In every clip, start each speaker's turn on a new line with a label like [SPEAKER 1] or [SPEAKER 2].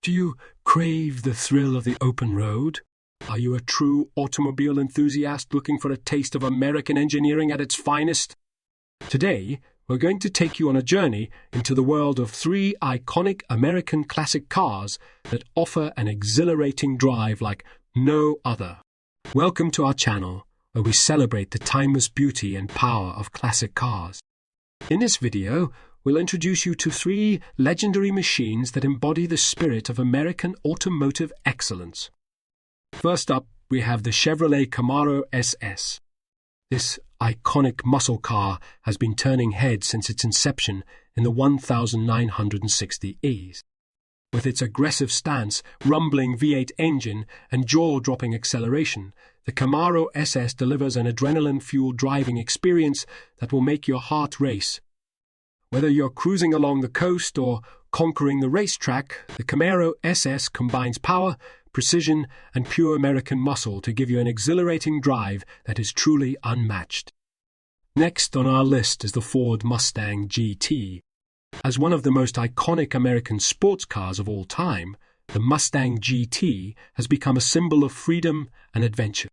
[SPEAKER 1] Do you crave the thrill of the open road? Are you a true automobile enthusiast looking for a taste of American engineering at its finest? Today, we're going to take you on a journey into the world of three iconic American classic cars that offer an exhilarating drive like no other. Welcome to our channel, where we celebrate the timeless beauty and power of classic cars. In this video, we'll introduce you to three legendary machines that embody the spirit of American automotive excellence. First up, we have the Chevrolet Camaro SS. This iconic muscle car has been turning heads since its inception in the 1960s. With its aggressive stance, rumbling V8 engine, and jaw-dropping acceleration, the Camaro SS delivers an adrenaline-fueled driving experience that will make your heart race. Whether you're cruising along the coast or conquering the racetrack, the Camaro SS combines power, precision, and pure American muscle to give you an exhilarating drive that is truly unmatched. Next on our list is the Ford Mustang GT. As one of the most iconic American sports cars of all time, the Mustang GT has become a symbol of freedom and adventure.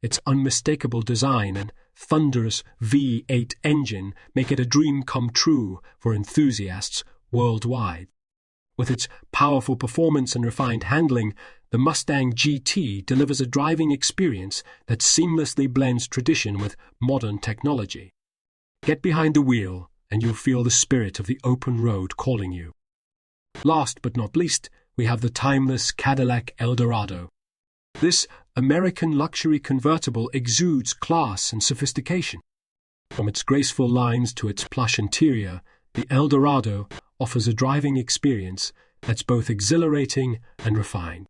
[SPEAKER 1] Its unmistakable design and thunderous V8 engine make it a dream come true for enthusiasts worldwide. With its powerful performance and refined handling, the Mustang GT delivers a driving experience that seamlessly blends tradition with modern technology. Get behind the wheel, and you'll feel the spirit of the open road calling you. Last but not least, we have the timeless Cadillac Eldorado. This American luxury convertible exudes class and sophistication. From its graceful lines to its plush interior, the Eldorado offers a driving experience that's both exhilarating and refined.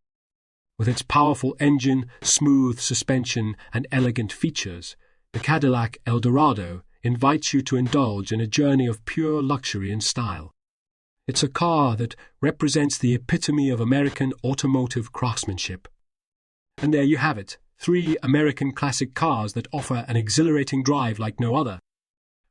[SPEAKER 1] With its powerful engine, smooth suspension, and elegant features, the Cadillac Eldorado invites you to indulge in a journey of pure luxury and style. It's a car that represents the epitome of American automotive craftsmanship. And there you have it, three American classic cars that offer an exhilarating drive like no other.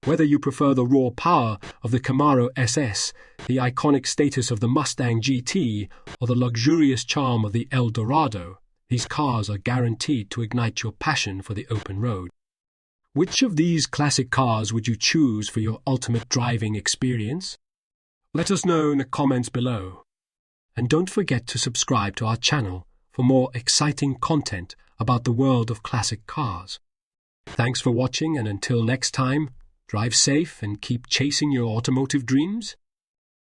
[SPEAKER 1] Whether you prefer the raw power of the Camaro SS, the iconic status of the Mustang GT, or the luxurious charm of the Eldorado, these cars are guaranteed to ignite your passion for the open road. Which of these classic cars would you choose for your ultimate driving experience? Let us know in the comments below. And don't forget to subscribe to our channel for more exciting content about the world of classic cars. Thanks for watching, and until next time, drive safe and keep chasing your automotive dreams.